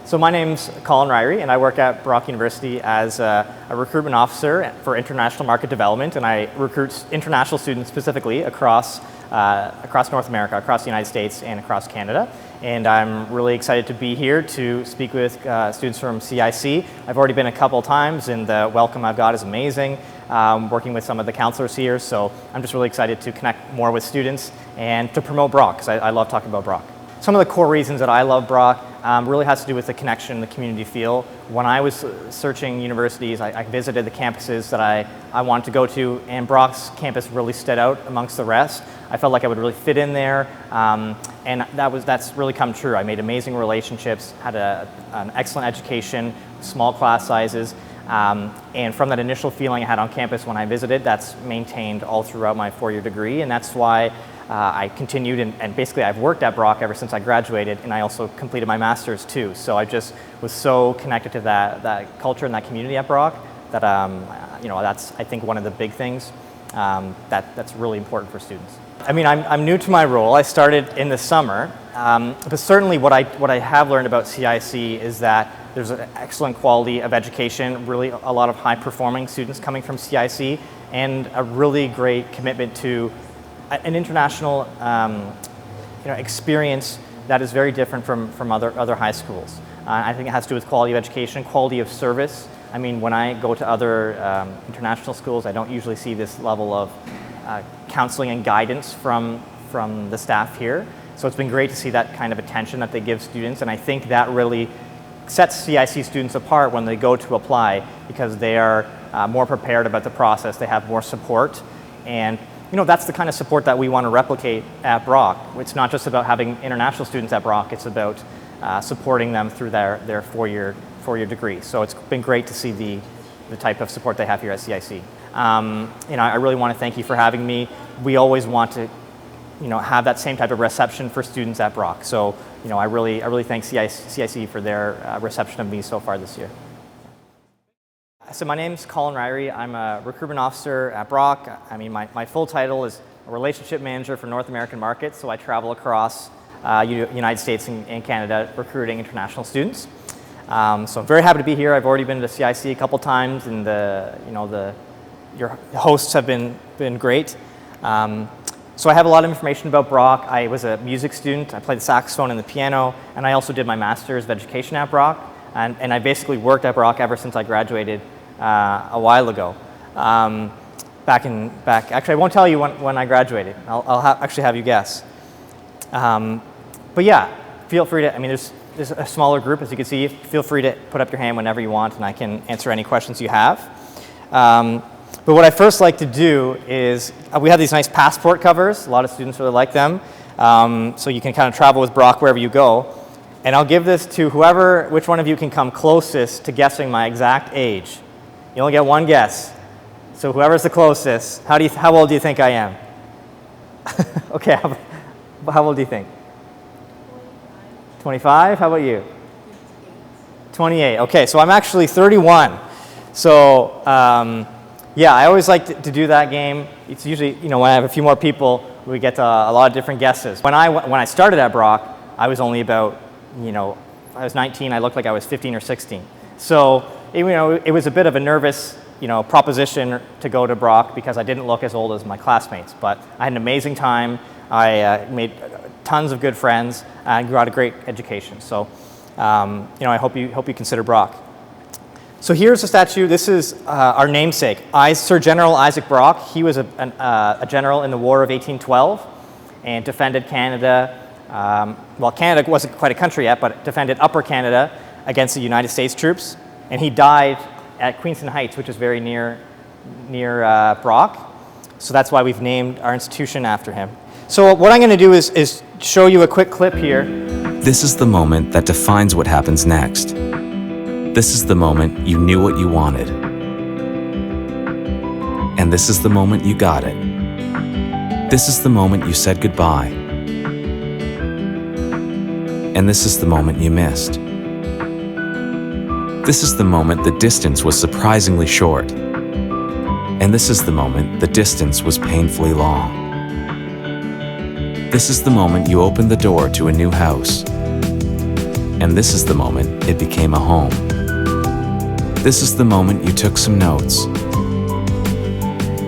So my name's Colin Ryder, and I work at Brock University as a recruitment officer for international market development, and I recruit international students specifically across North America, across the United States, and across Canada. And I'm really excited to be here to speak with students from CIC. I've already been a couple times, and the welcome I've got is amazing. Working with some of the counselors here, so I'm just really excited to connect more with students and to promote Brock, because I love talking about Brock. Some of the core reasons that I love Brock really has to do with the connection, the community feel. When I was searching universities, I visited the campuses that I wanted to go to, and Brock's campus really stood out amongst the rest. I felt like I would really fit in there, and that's really come true. I made amazing relationships, had an excellent education, small class sizes, and from that initial feeling I had on campus when I visited, that's maintained all throughout my four-year degree, and that's why I continued, and basically I've worked at Brock ever since I graduated, and I also completed my master's too. So I just was so connected to that culture and that community at Brock that that's, I think, one of the big things that's really important for students. I mean, I'm new to my role. I started in the summer, but certainly what I have learned about CIC is that there's an excellent quality of education, really a lot of high-performing students coming from CIC, and a really great commitment to an international experience that is very different from other high schools. I think it has to do with quality of education, quality of service. I mean, when I go to other international schools, I don't usually see this level of counseling and guidance from the staff here. So it's been great to see that kind of attention that they give students, and I think that really sets CIC students apart when they go to apply, because they are more prepared about the process, they have more support, and that's the kind of support that we want to replicate at Brock. It's not just about having international students at Brock, it's about supporting them through their four-year degree. So it's been great to see the type of support they have here at CIC. I really want to thank you for having me. We always want to have that same type of reception for students at Brock. So I really thank CIC for their reception of me so far this year. So my name's Colin Ryder. I'm a recruitment officer at Brock. I mean, my full title is a relationship manager for North American markets, so I travel across United States and Canada recruiting international students. So I'm very happy to be here. I've already been to CIC a couple times, and your hosts have been great. So I have a lot of information about Brock. I was a music student. I played the saxophone and the piano, and I also did my Master's of Education at Brock. And I basically worked at Brock ever since I graduated a while ago. Actually, I won't tell you when I graduated. I'll actually have you guess. But yeah, feel free to, I mean, there's a smaller group, as you can see. Feel free to put up your hand whenever you want, and I can answer any questions you have. But what I first like to do is, we have these nice passport covers. A lot of students really like them. So you can kind of travel with Brock wherever you go. And I'll give this to which one of you can come closest to guessing my exact age. You only get one guess. So whoever's the closest, how old do you think I am? Okay, how old do you think? 25? How about you? 28. Okay, so I'm actually 31. So yeah, I always like to do that game. It's usually, when I have a few more people, we get a lot of different guesses. When I started at Brock, I was only about, I was 19, I looked like I was 15 or 16. So, it was a bit of a nervous, proposition to go to Brock because I didn't look as old as my classmates. But I had an amazing time. I made tons of good friends and got a great education. So, I hope you consider Brock. So here's a statue. This is our namesake, Sir General Isaac Brock. He was a general in the War of 1812 and defended Canada. Well, Canada wasn't quite a country yet, but defended Upper Canada against the United States troops. And he died at Queenston Heights, which is very near Brock. So that's why we've named our institution after him. So what I'm going to do is show you a quick clip here. This is the moment that defines what happens next. This is the moment you knew what you wanted. And this is the moment you got it. This is the moment you said goodbye. And this is the moment you missed. This is the moment the distance was surprisingly short. And this is the moment the distance was painfully long. This is the moment you opened the door to a new house. And this is the moment it became a home. This is the moment you took some notes.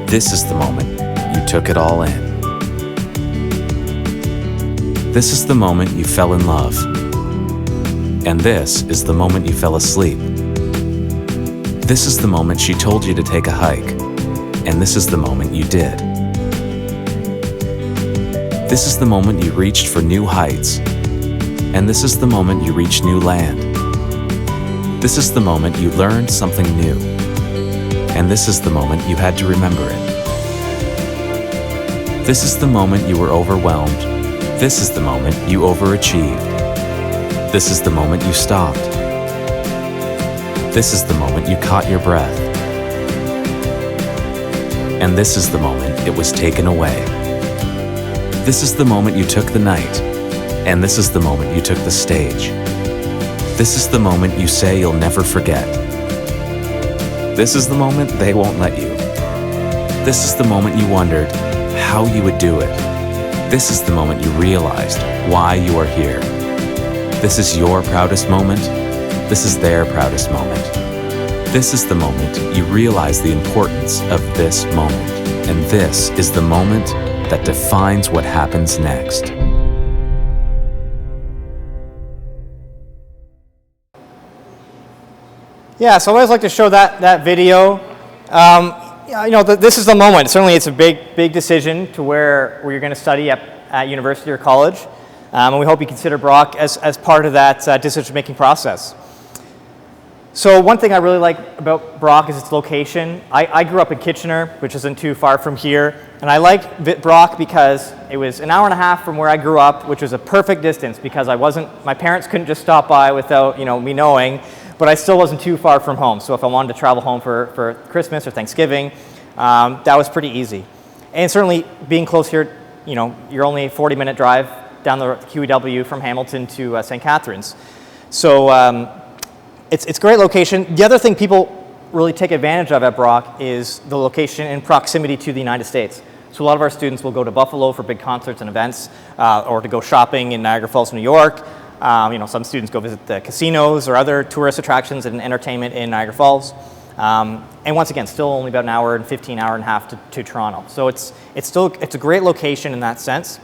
This is the moment you took it all in. This is the moment you fell in love. And this is the moment you fell asleep. This is the moment she told you to take a hike. And this is the moment you did. This is the moment you reached for new heights. And this is the moment you reached new land. This is the moment you learned something new. And this is the moment you had to remember it. This is the moment you were overwhelmed. This is the moment you overachieved. This is the moment you stopped. This is the moment you caught your breath. And this is the moment it was taken away. This is the moment you took the night. And this is the moment you took the stage. This is the moment you say you'll never forget. This is the moment they won't let you. This is the moment you wondered how you would do it. This is the moment you realized why you are here. This is your proudest moment. This is their proudest moment. This is the moment you realize the importance of this moment. And this is the moment that defines what happens next. Yeah, so I always like to show that video. This is the moment. Certainly it's a big decision to where you're going to study at university or college. And we hope you consider Brock as part of that decision-making process. So one thing I really like about Brock is its location. I grew up in Kitchener, which isn't too far from here. And I like Brock because it was an hour and a half from where I grew up, which was a perfect distance because my parents couldn't just stop by without me knowing. But I still wasn't too far from home. So if I wanted to travel home for Christmas or Thanksgiving, that was pretty easy. And certainly being close here, you're only a 40-minute drive down the QEW from Hamilton to St. Catharines. So it's a great location. The other thing people really take advantage of at Brock is the location and proximity to the United States. So a lot of our students will go to Buffalo for big concerts and events, or to go shopping in Niagara Falls, New York. Some students go visit the casinos or other tourist attractions and entertainment in Niagara Falls. And once again, still only about an hour and 15 hour and a half to Toronto. So it's a great location in that sense.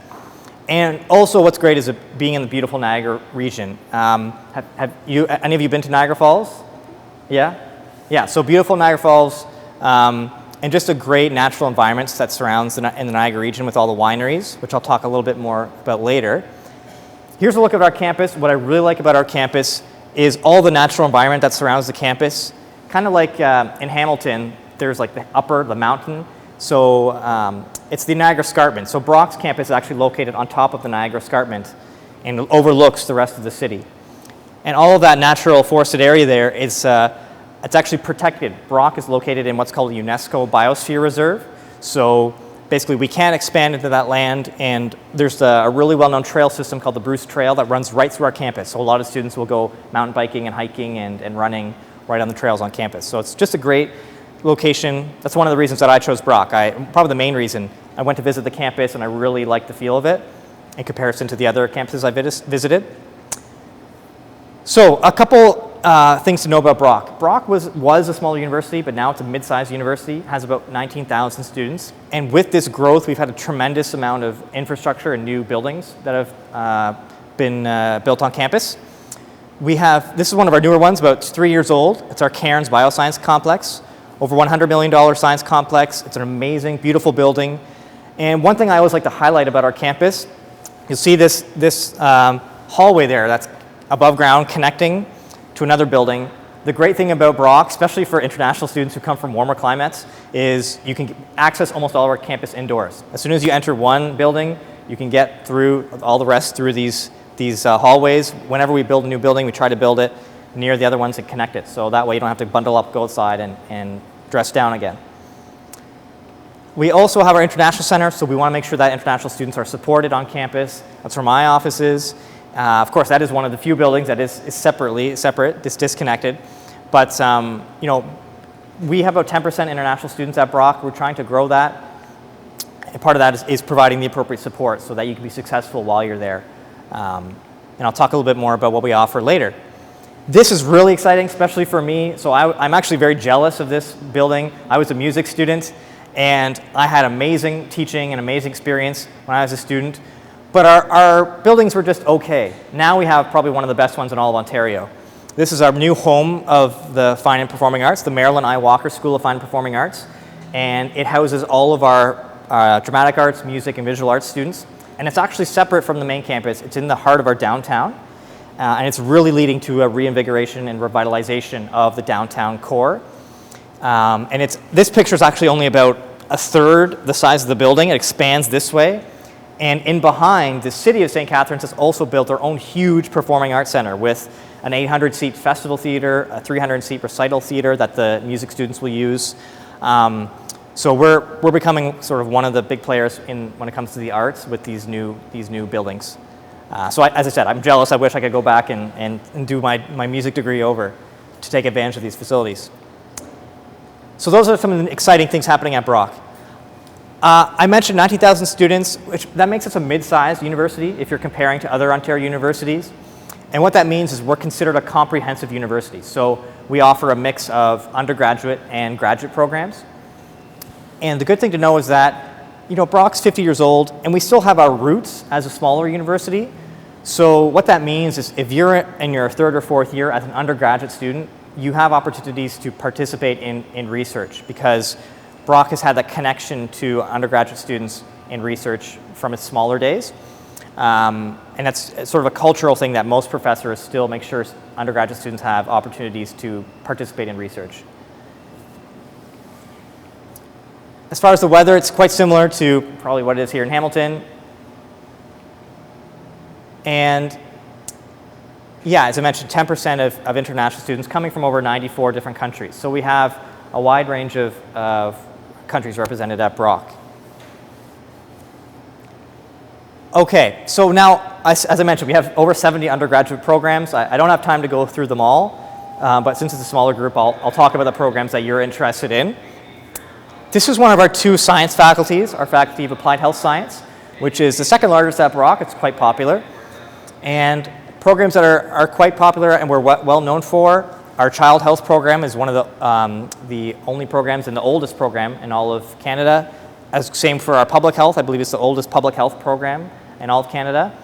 And also what's great is being in the beautiful Niagara region. Have any of you been to Niagara Falls? Yeah? Yeah, so beautiful Niagara Falls, and just a great natural environment that surrounds in the Niagara region with all the wineries, which I'll talk a little bit more about later. Here's a look at our campus. What I really like about our campus is all the natural environment that surrounds the campus. Kind of like in Hamilton, there's like the mountain. So it's the Niagara Escarpment. So Brock's campus is actually located on top of the Niagara Escarpment and overlooks the rest of the city. And all of that natural forested area there is it's actually protected. Brock is located in what's called a UNESCO Biosphere Reserve. So basically, we can't expand into that land, and there's a really well-known trail system called the Bruce Trail that runs right through our campus. So a lot of students will go mountain biking and hiking and running right on the trails on campus. So it's just a great location. That's one of the reasons that I chose Brock. Probably the main reason. I went to visit the campus, and I really liked the feel of it in comparison to the other campuses I visited. So a couple things to know about Brock. Brock was a smaller university, but now it's a mid-sized university, has about 19,000 students. And with this growth, we've had a tremendous amount of infrastructure and new buildings that have been built on campus. This is one of our newer ones, about 3 years old. It's our Cairns Bioscience Complex, over $100 million science complex. It's an amazing, beautiful building. And one thing I always like to highlight about our campus, you'll see this hallway there that's above ground connecting to another building. The great thing about Brock, especially for international students who come from warmer climates, is you can access almost all of our campus indoors. As soon as you enter one building, you can get through all the rest through these hallways. Whenever we build a new building, we try to build it near the other ones and connect it. So that way you don't have to bundle up, go outside, and dress down again. We also have our international center, so we want to make sure that international students are supported on campus. That's where my office is. Of course, that is one of the few buildings that is separate, disconnected. But we have about 10% international students at Brock. We're trying to grow that. And part of that is providing the appropriate support so that you can be successful while you're there. And I'll talk a little bit more about what we offer later. This is really exciting, especially for me. So I'm actually very jealous of this building. I was a music student, and I had amazing teaching and amazing experience when I was a student. But our buildings were just okay. Now we have probably one of the best ones in all of Ontario. This is our new home of the Fine and Performing Arts, the Marilyn I. Walker School of Fine and Performing Arts. And it houses all of our dramatic arts, music, and visual arts students. And it's actually separate from the main campus. It's in the heart of our downtown. And it's really leading to a reinvigoration and revitalization of the downtown core. And this picture is actually only about a third the size of the building. It expands this way. And in behind, the city of St. Catharines has also built their own huge performing arts center with an 800-seat festival theater, a 300-seat recital theater that the music students will use. So we're becoming sort of one of the big players when it comes to the arts with these new buildings. So as I said, I'm jealous. I wish I could go back and do my music degree over to take advantage of these facilities. So those are some of the exciting things happening at Brock. I mentioned 19,000 students, which that makes us a mid-sized university if you're comparing to other Ontario universities. And what that means is we're considered a comprehensive university. So we offer a mix of undergraduate and graduate programs. And the good thing to know is that, Brock's 50 years old, and we still have our roots as a smaller university. So what that means is if you're in your third or fourth year as an undergraduate student, you have opportunities to participate in research because Brock has had that connection to undergraduate students in research from its smaller days. And that's sort of a cultural thing that most professors still make sure undergraduate students have opportunities to participate in research. As far as the weather, it's quite similar to probably what it is here in Hamilton. And yeah, as I mentioned, 10% of international students coming from over 94 different countries. So we have a wide range of countries represented at Brock. Okay, so now, as I mentioned, we have over 70 undergraduate programs. I don't have time to go through them all, but since it's a smaller group, I'll talk about the programs that you're interested in. This is one of our two science faculties, our Faculty of Applied Health Science, which is the second largest at Brock. It's quite popular. And programs that are quite popular and we're well known for, our child health program is one of the only programs and the oldest program in all of Canada. Same for our public health. I believe it's the oldest public health program in all of Canada.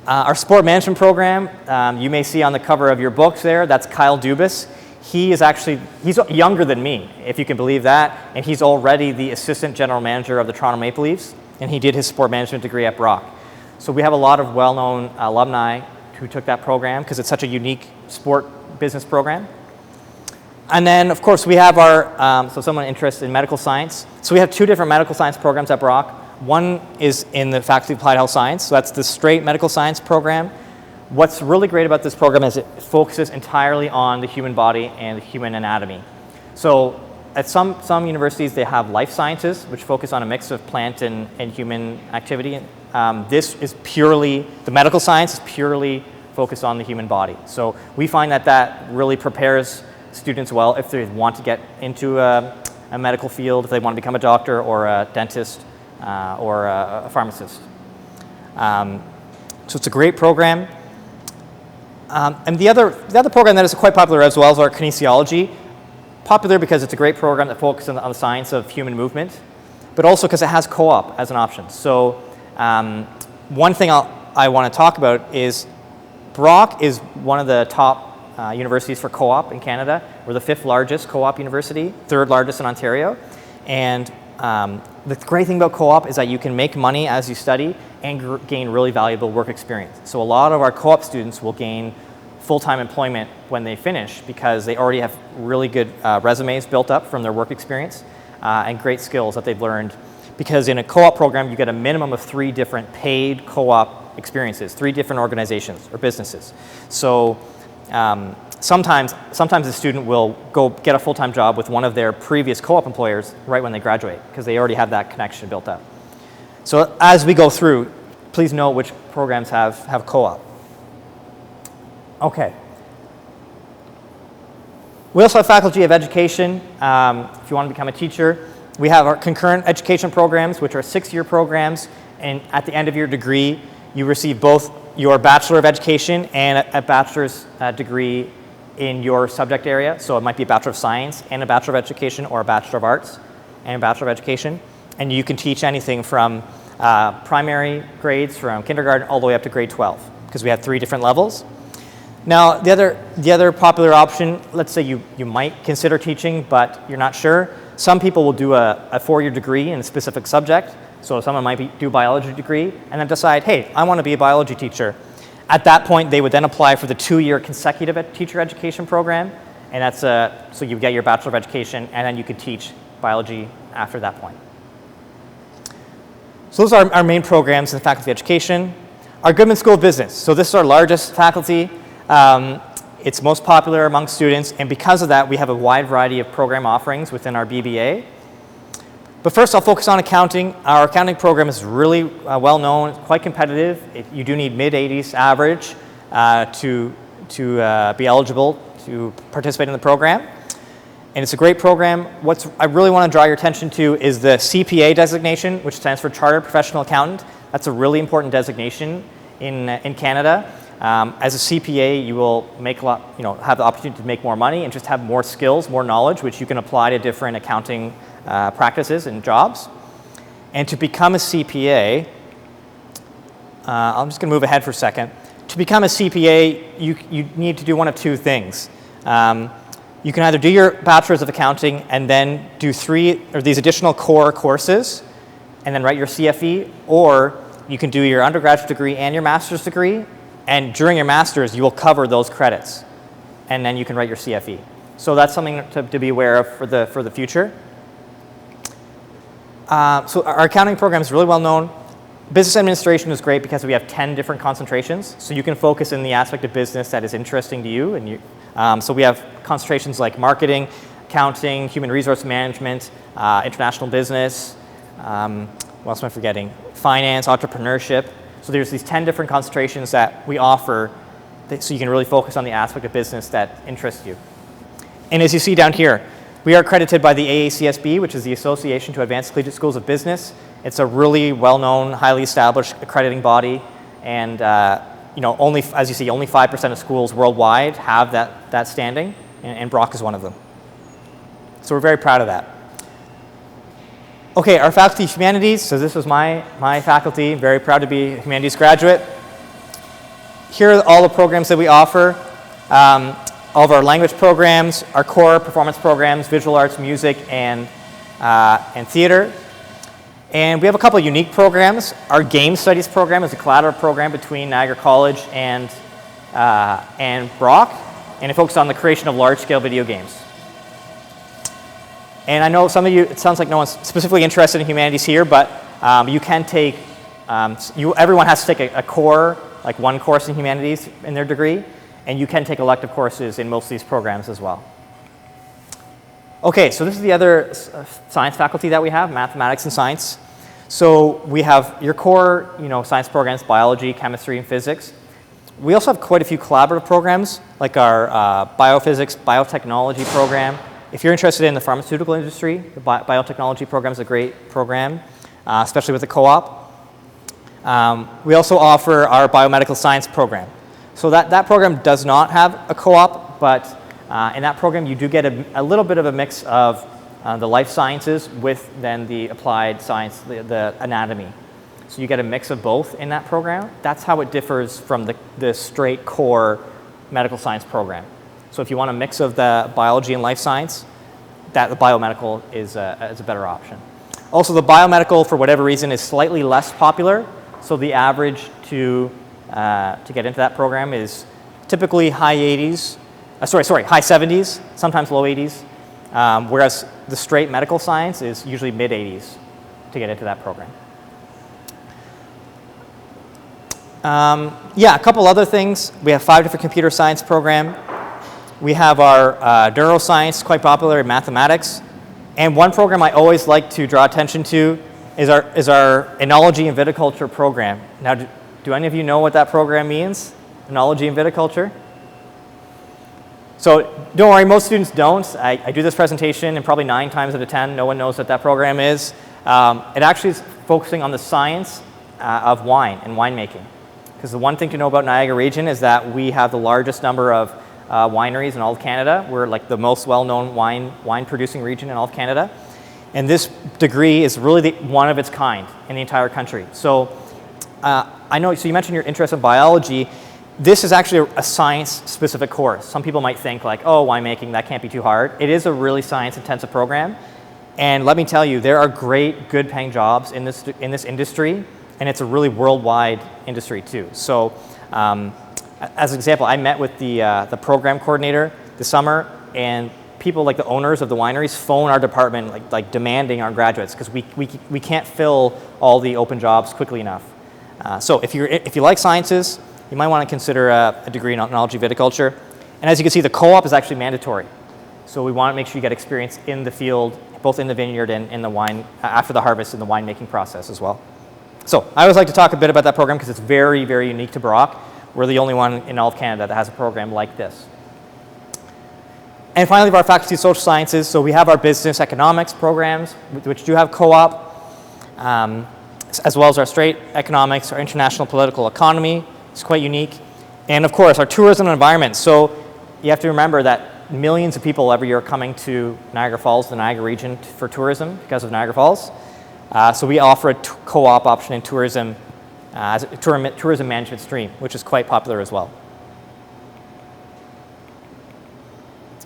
Our sport management program, you may see on the cover of your books there, that's Kyle Dubas. He's younger than me, if you can believe that, and he's already the assistant general manager of the Toronto Maple Leafs, and he did his sport management degree at Brock. So we have a lot of well-known alumni who took that program because it's such a unique sport business program. And then, of course, we have so someone interested in medical science. So we have two different medical science programs at Brock. One is in the Faculty of Applied Health Science, so that's the straight medical science program. What's really great about this program is it focuses entirely on the human body and the human anatomy. So at some universities, they have life sciences, which focus on a mix of plant and human activity. This is purely, the medical science is purely focused on the human body. So we find that really prepares students well if they want to get into a medical field, if they want to become a doctor or a dentist or a pharmacist. So it's a great program. And the other program that is quite popular as well is our kinesiology. Popular because it's a great program that focuses on the science of human movement, but also because it has co-op as an option. So one thing I want to talk about is Brock is one of the top universities for co-op in Canada. We're the 5th largest co-op university, 3rd largest in Ontario. And the great thing about co-op is that you can make money as you study and gain really valuable work experience. So a lot of our co-op students will gain full-time employment when they finish because they already have really good resumes built up from their work experience and great skills that they've learned. Because in a co-op program, you get a minimum of 3 different paid co-op experiences, 3 different organizations or businesses. So sometimes a student will go get a full-time job with one of their previous co-op employers right when they graduate because they already have that connection built up. So as we go through, please know which programs have co-op. Okay. We also have Faculty of Education. If you want to become a teacher, We have our concurrent education programs, which are 6-year programs, and at the end of your degree, you receive both your Bachelor of Education and a bachelor's degree in your subject area. So it might be a Bachelor of Science and a Bachelor of Education, or a Bachelor of Arts and a Bachelor of Education. And you can teach anything from primary grades, from kindergarten all the way up to grade 12, because we have 3 different levels. Now, the other popular option, let's say you might consider teaching, but you're not sure. Some people will do a 4-year degree in a specific subject. So someone might do a biology degree and then decide, hey, I want to be a biology teacher. At that point, they would then apply for the 2-year consecutive teacher education program. And that's so you get your Bachelor of Education, and then you could teach biology after that point. So those are our main programs in the Faculty of Education. Our Goodman School of Business. So this is our largest faculty. It's most popular among students, and because of that, we have a wide variety of program offerings within our BBA. But first, I'll focus on accounting. Our accounting program is really well known, quite competitive. You do need mid-80s average to be eligible to participate in the program. And it's a great program. What I really want to draw your attention to is the CPA designation, which stands for Chartered Professional Accountant. That's a really important designation in Canada. As a CPA, you will make have the opportunity to make more money and just have more skills, more knowledge, which you can apply to different accounting practices and jobs. And to become a CPA, I'm just going to move ahead for a second. To become a CPA, you need to do one of 2 things. You can either do your Bachelor's of Accounting and then do 3 of these additional core courses and then write your CFE, or you can do your undergraduate degree and your master's degree, and during your master's, you will cover those credits, and then you can write your CFE. So that's something to be aware of for the future. So our accounting program is really well known. Business administration is great because we have 10 different concentrations, so you can focus in the aspect of business that is interesting to you. And so we have concentrations like marketing, accounting, human resource management, international business, what else am I forgetting? Finance, entrepreneurship. So there's these 10 different concentrations that we offer so you can really focus on the aspect of business that interests you. And as you see down here, we are accredited by the AACSB, which is the Association to Advanced Collegiate Schools of Business. It's a really well-known, highly established accrediting body, and only, as you see, only 5% of schools worldwide have that standing, and Brock is one of them. So we're very proud of that. Okay, our Faculty of Humanities. So this was my faculty. Very proud to be a humanities graduate. Here are all the programs that we offer. All of our language programs, our core performance programs, visual arts, music, and theater. And we have a couple of unique programs. Our game studies program is a collaborative program between Niagara College and Brock, and it focuses on the creation of large-scale video games. And I know some of you, it sounds like no one's specifically interested in humanities here, but you can take, everyone has to take a core, like 1 course in humanities in their degree, and you can take elective courses in most of these programs as well. Okay, so this is the other science faculty that we have, mathematics and science. So we have your core, science programs, biology, chemistry, and physics. We also have quite a few collaborative programs, like our biophysics, biotechnology program. If you're interested in the pharmaceutical industry, the biotechnology program is a great program, especially with the co-op. We also offer our biomedical science program. So that program does not have a co-op, but in that program you do get a little bit of a mix of the life sciences with then the applied science, the anatomy. So you get a mix of both in that program. That's how it differs from the straight core medical science program. So if you want a mix of the biology and life science, the biomedical is a better option. Also, the biomedical, for whatever reason, is slightly less popular. So the average to get into that program is typically high 70s, sometimes low 80s, whereas the straight medical science is usually mid 80s to get into that program. A couple other things. We have 5 different computer science program. We have our neuroscience, quite popular in mathematics. And one program I always like to draw attention to is our Enology and Viticulture program. Now, do any of you know what that program means? Enology and Viticulture? So don't worry, most students don't. I do this presentation and probably 9 times out of 10, no one knows what that program is. It actually is focusing on the science of wine and winemaking. Because the one thing to know about Niagara region is that we have the largest number of wineries in all of Canada. We're like the most well-known wine producing region in all of Canada. And this degree is really one of its kind in the entire country. So I know, so you mentioned your interest in biology. This is actually a science-specific course. Some people might think like, oh, winemaking, that can't be too hard. It is a really science-intensive program. And let me tell you, there are great, good-paying jobs in this industry, and it's a really worldwide industry too. So as an example, I met with the program coordinator this summer, and people like the owners of the wineries phone our department like demanding our graduates because we can't fill all the open jobs quickly enough. So if you like sciences, you might want to consider a degree in Enology Viticulture. And as you can see, the co-op is actually mandatory. So we want to make sure you get experience in the field, both in the vineyard and in the wine, after the harvest in the winemaking process as well. So I always like to talk a bit about that program because it's very, very unique to Brock. We're the only one in all of Canada that has a program like this. And finally, our Faculty of Social Sciences. So we have our business economics programs, which do have co-op, as well as our straight economics, our international political economy. It's quite unique. And of course, our tourism and environment. So you have to remember that millions of people every year are coming to Niagara Falls, the Niagara region, for tourism because of Niagara Falls. So we offer a co-op option in tourism as a tourism management stream, which is quite popular as well.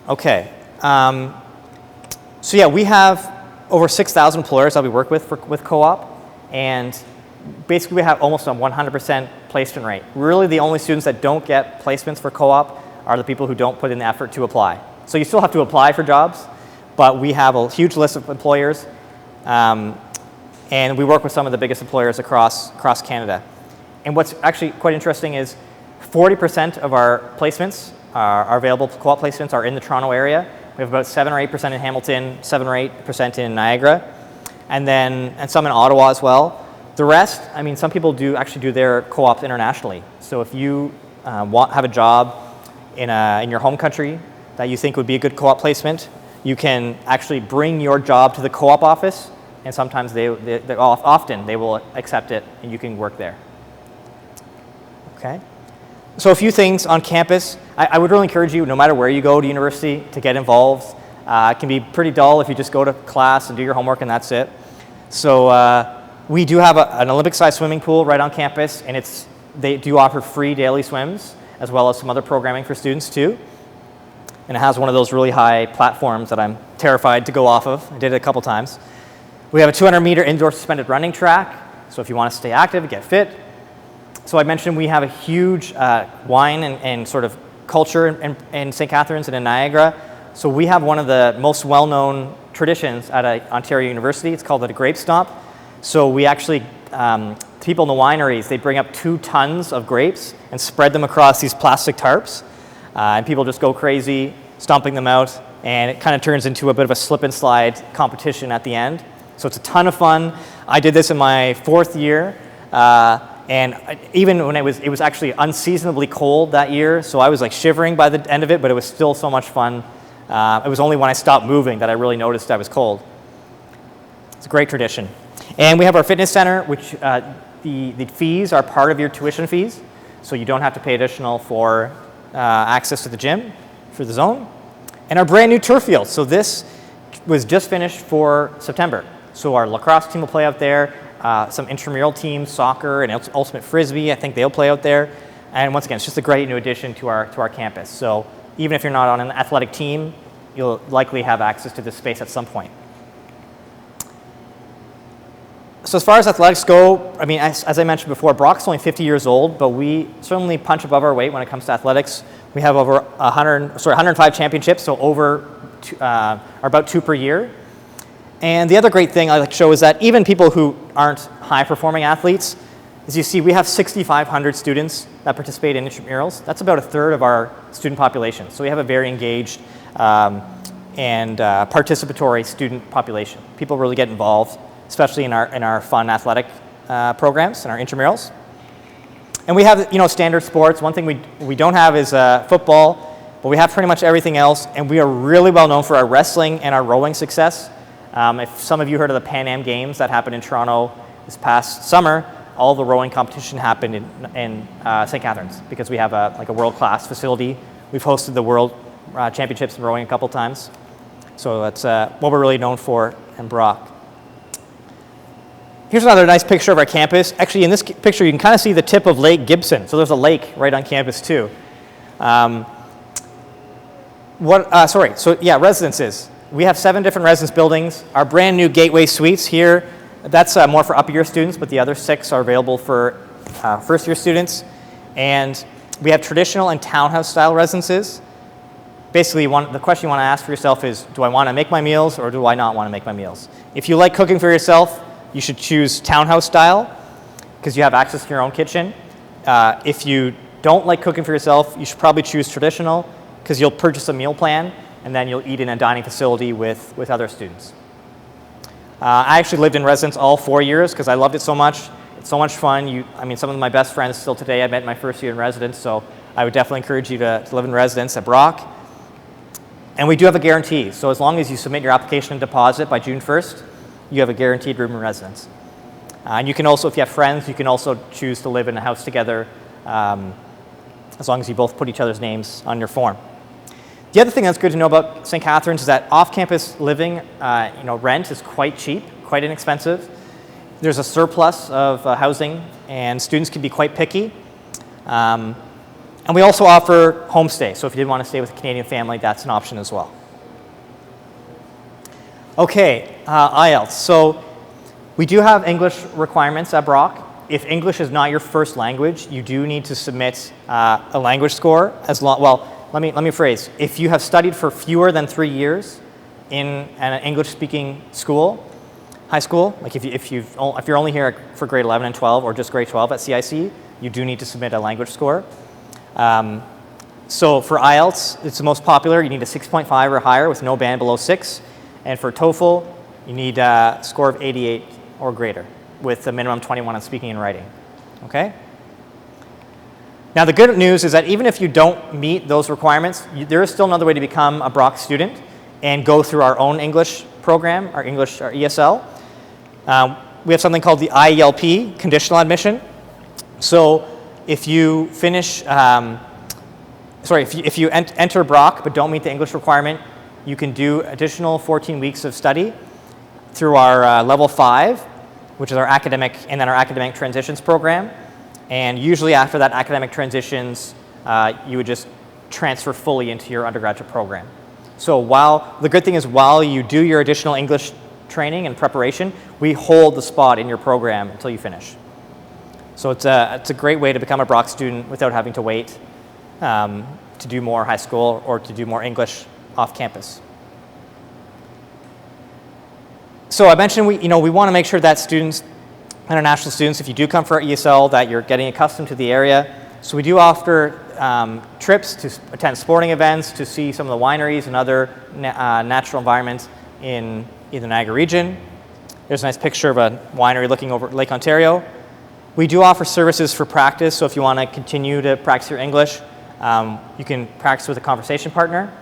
Okay. So yeah, we have over 6,000 employers that we work with with co-op. And basically, we have almost a 100% placement rate. Really, the only students that don't get placements for co-op are the people who don't put in the effort to apply. So you still have to apply for jobs, but we have a huge list of employers, and we work with some of the biggest employers across Canada. And what's actually quite interesting is 40% of our placements, our available co-op placements, are in the Toronto area. We have about 7 or 8% in Hamilton, 7 or 8% in Niagara, and some in Ottawa as well. The rest, I mean, some people do actually do their co-ops internationally. So if you have a job in your home country that you think would be a good co-op placement, you can actually bring your job to the co-op office, and sometimes often they will accept it, and you can work there. Okay. So a few things on campus. I would really encourage you, no matter where you go to university, to get involved. It can be pretty dull if you just go to class and do your homework and that's it. So we do have an Olympic-sized swimming pool right on campus, and they do offer free daily swims, as well as some other programming for students too. And it has one of those really high platforms that I'm terrified to go off of. I did it a couple times. We have a 200-meter indoor suspended running track, so if you want to stay active, get fit. So I mentioned we have a huge wine and sort of culture in St. Catharines and in Niagara. So we have one of the most well-known traditions at Ontario University. It's called the Grape Stomp. So we actually, people in the wineries, they bring up 2 tons of grapes and spread them across these plastic tarps. And people just go crazy, stomping them out. And it kind of turns into a bit of a slip and slide competition at the end. So it's a ton of fun. I did this in my 4th year. And even when it was actually unseasonably cold that year, so I was like shivering by the end of it, but it was still so much fun. It was only when I stopped moving that I really noticed I was cold. It's a great tradition. And we have our fitness center, which the fees are part of your tuition fees, so you don't have to pay additional for access to the gym for the zone. And our brand new turf field. So this was just finished for September. So our lacrosse team will play out there. Some intramural teams, soccer and ultimate frisbee, I think they'll play out there. And once again, it's just a great new addition to our campus. So even if you're not on an athletic team, you'll likely have access to this space at some point. So as far as athletics go, I mean, as I mentioned before, Brock's only 50 years old, but we certainly punch above our weight when it comes to athletics. We have over 105 championships, so are about 2 per year. And the other great thing I like to show is that even people who aren't high-performing athletes, as you see, we have 6,500 students that participate in intramurals. That's about 1/3 of our student population. So we have a very engaged and participatory student population. People really get involved, especially in our fun athletic programs and our intramurals. And we have standard sports. One thing we don't have is football. but we have pretty much everything else, and we are really well known for our wrestling and our rowing success. If some of you heard of the Pan Am Games that happened in Toronto this past summer, all the rowing competition happened in St. Catharines because we have a world-class facility. We've hosted the World Championships in rowing a couple times. So that's what we're really known for in Brock. Here's another nice picture of our campus. Actually, in this picture, you can kind of see the tip of Lake Gibson. So there's a lake right on campus too. Residences. We have 7 different residence buildings. Our brand new Gateway Suites here, that's more for upper year students, but the other 6 are available for first year students. And we have traditional and townhouse style residences. Basically, the question you want to ask for yourself is, do I want to make my meals or do I not want to make my meals? If you like cooking for yourself, you should choose townhouse style because you have access to your own kitchen. If you don't like cooking for yourself, you should probably choose traditional because you'll purchase a meal plan and then you'll eat in a dining facility with other students. I actually lived in residence all 4 years because I loved it so much. It's so much fun. Some of my best friends still today I met in my first year in residence, so I would definitely encourage you to live in residence at Brock. And we do have a guarantee. So as long as you submit your application and deposit by June 1st, you have a guaranteed room in residence. And you can also, if you have friends, you can also choose to live in a house together as long as you both put each other's names on your form. The other thing that's good to know about St. Catharines is that off-campus living, rent is quite cheap, quite inexpensive. There's a surplus of housing, and students can be quite picky. And we also offer homestay, so if you did want to stay with a Canadian family, that's an option as well. Okay, IELTS. So we do have English requirements at Brock. If English is not your first language, you do need to submit a language score. Let me phrase. If you have studied for fewer than 3 years in an English-speaking school, high school, like if you're only here for grade 11 and 12 or just grade 12 at CIC, you do need to submit a language score. So for IELTS, it's the most popular. You need a 6.5 or higher with no band below 6. And for TOEFL, you need a score of 88 or greater with a minimum 21 on speaking and writing. Okay? Now the good news is that even if you don't meet those requirements, there is still another way to become a Brock student and go through our own English program, our ESL. We have something called the IELP, conditional admission. So if you finish, if you enter Brock but don't meet the English requirement, you can do additional 14 weeks of study through our Level 5, which is our academic transitions program. And usually after that academic transitions, you would just transfer fully into your undergraduate program. So the good thing is while you do your additional English training and preparation, we hold the spot in your program until you finish. So it's a great way to become a Brock student without having to wait to do more high school or to do more English off campus. So I mentioned we want to make sure that students, international students, if you do come for our ESL, that you're getting accustomed to the area. So we do offer trips to attend sporting events, to see some of the wineries and other natural environments in the Niagara region. There's a nice picture of a winery looking over Lake Ontario. We do offer services for practice, so if you want to continue to practice your English, you can practice with a conversation partner.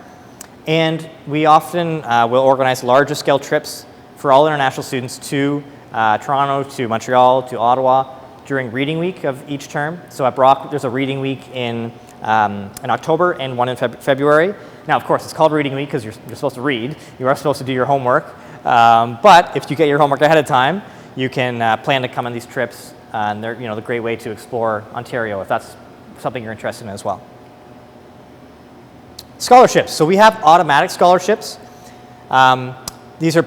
And we often will organize larger scale trips for all international students to Toronto, to Montreal, to Ottawa during reading week of each term. So at Brock, there's a reading week in October and one in February. Now, of course, it's called reading week because you're supposed to read. You are supposed to do your homework. But if you get your homework ahead of time, you can plan to come on these trips. And they're the great way to explore Ontario if that's something you're interested in as well. Scholarships. So we have automatic scholarships. These are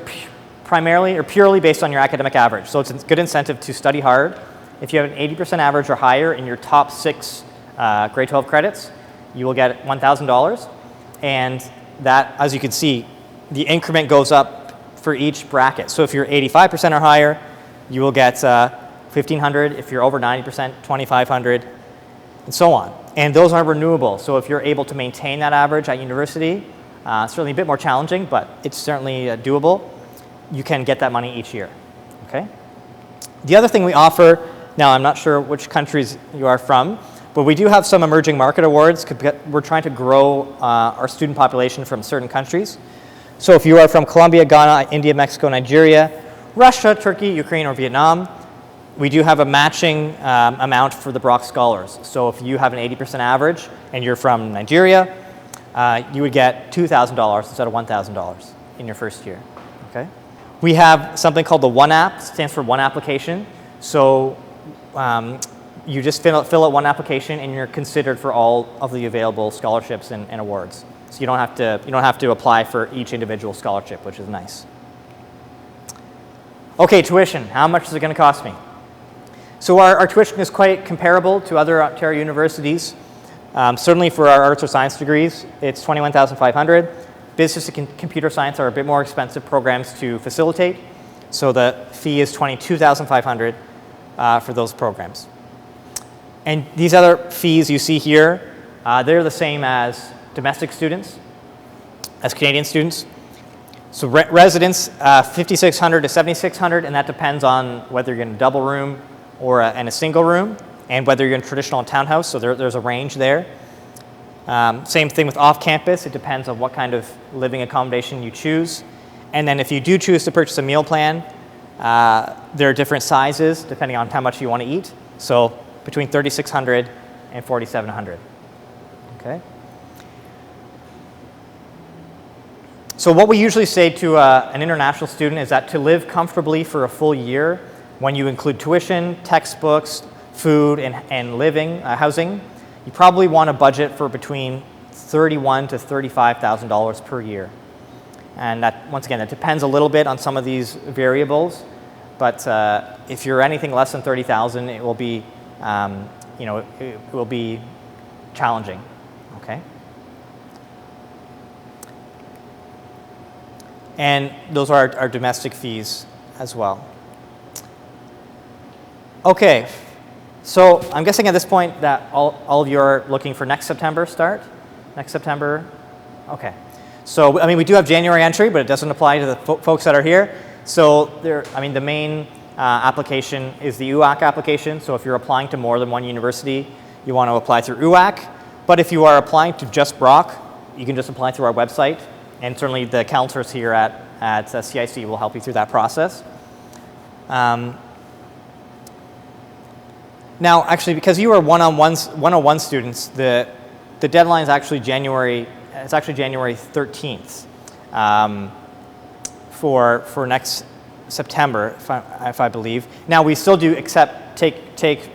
primarily or purely based on your academic average. So it's a good incentive to study hard. If you have an 80% average or higher in your top 6 grade 12 credits, you will get $1,000. And that, as you can see, the increment goes up for each bracket. So if you're 85% or higher, you will get $1,500. If you're over 90%, $2,500, and so on. And those are renewable. So if you're able to maintain that average at university, certainly a bit more challenging, but it's certainly doable. You can get that money each year. Okay. The other thing we offer, now I'm not sure which countries you are from, But we do have some emerging market awards. We're trying to grow our student population from certain countries. So if you are from Colombia, Ghana, India, Mexico, Nigeria, Russia, Turkey, Ukraine, or Vietnam, we do have a matching amount for the Brock Scholars. So if you have an 80% average and you're from Nigeria, you would get $2,000 instead of $1,000 in your first year. Okay? We have something called the One App. It stands for One Application. So you just fill out one application and you're considered for all of the available scholarships and awards. So you don't have to apply for each individual scholarship, which is nice. Okay, tuition. How much is it going to cost me? So our tuition is quite comparable to other Ontario universities. Certainly for our arts or science degrees, it's $21,500. Business and computer science are a bit more expensive programs to facilitate. So the fee is $22,500 for those programs. And these other fees you see here, they're the same as domestic students, as Canadian students. So residents, $5,600 to $7,600, and that depends on whether you're in a double room or in a single room, and whether you're in a traditional townhouse, so there's a range there. Same thing with off-campus. It depends on what kind of living accommodation you choose. And then if you do choose to purchase a meal plan, there are different sizes depending on how much you want to eat. So between $3,600 and $4,700. Okay. So what we usually say to an international student is that to live comfortably for a full year, when you include tuition, textbooks, food, and living, housing, you probably want a budget for between $31,000 to $35,000 per year. And that, once again, it depends a little bit on some of these variables, but if you're anything less than $30,000, it will be, it will be challenging. Okay. And those are our domestic fees as well. Okay, so I'm guessing at this point that all of you are looking for next September start? Next September? Okay. So, I mean, we do have January entry, but it doesn't apply to the folks that are here. So, the main application is the UAC application. So if you're applying to more than one university, you want to apply through UAC. But if you are applying to just Brock, you can just apply through our website. And certainly the counselors here at CIC will help you through that process. Now, actually, because you are 101 students, the deadline is actually January 13th for next September, if I believe. Now, we still do take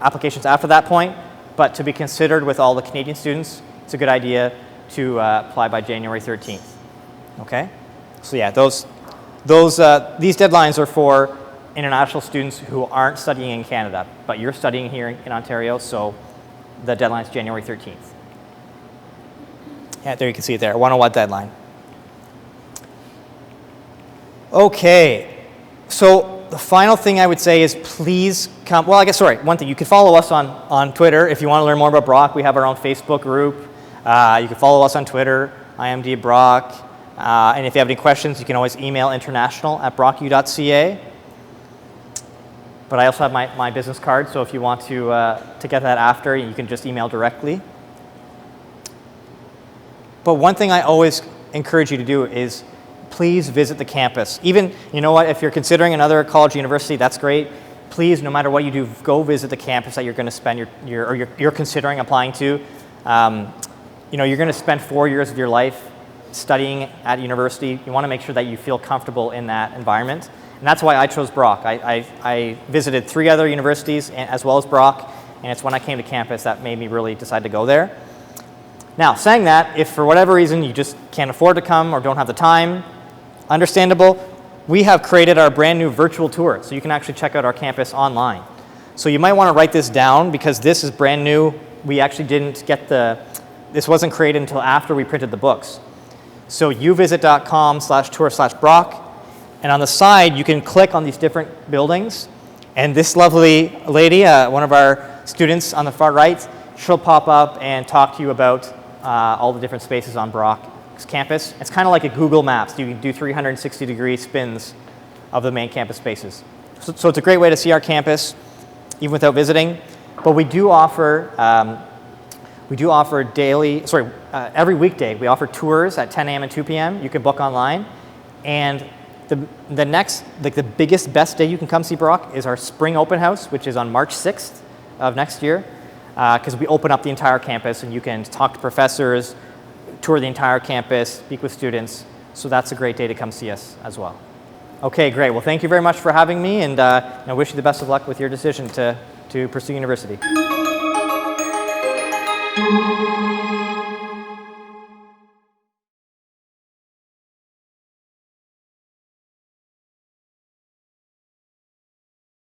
applications after that point, but to be considered with all the Canadian students, it's a good idea to apply by January 13th. Okay? So yeah, these deadlines are for international students who aren't studying in Canada, but you're studying here in Ontario, so the deadline is January 13th. Yeah, there you can see it there, 101 deadline. Okay, so the final thing I would say is please come, well, I guess, sorry, one thing, you can follow us on Twitter if you want to learn more about Brock. We have our own Facebook group. You can follow us on Twitter, IMD Brock, and if you have any questions, you can always email international@brocku.ca. But I also have my business card, so if you want to get that after, you can just email directly. But one thing I always encourage you to do is please visit the campus. Even, you know what, if you're considering another college or university, that's great. Please, no matter what you do, go visit the campus that you're going to spend you're considering applying to. You're going to spend 4 years of your life studying at university. You want to make sure that you feel comfortable in that environment. And that's why I chose Brock. I visited 3 other universities as well as Brock, and it's when I came to campus that made me really decide to go there. Now, saying that, if for whatever reason you just can't afford to come or don't have the time, understandable, we have created our brand new virtual tour, so you can actually check out our campus online. So you might want to write this down because this is brand new. We actually didn't get this wasn't created until after we printed the books. So uvisit.com/tour/Brock. And on the side, you can click on these different buildings. And this lovely lady, one of our students on the far right, she'll pop up and talk to you about all the different spaces on Brock's campus. It's kind of like a Google Maps. You can do 360-degree spins of the main campus spaces. So it's a great way to see our campus, even without visiting. But we do offer every weekday we offer tours at 10 a.m. and 2 p.m. You can book online, and the next, like the biggest, best day you can come see Brock is our spring open house, which is on March 6th of next year, because we open up the entire campus and you can talk to professors, tour the entire campus, speak with students. So that's a great day to come see us as well. Okay, great. Well, thank you very much for having me, and I wish you the best of luck with your decision to pursue university.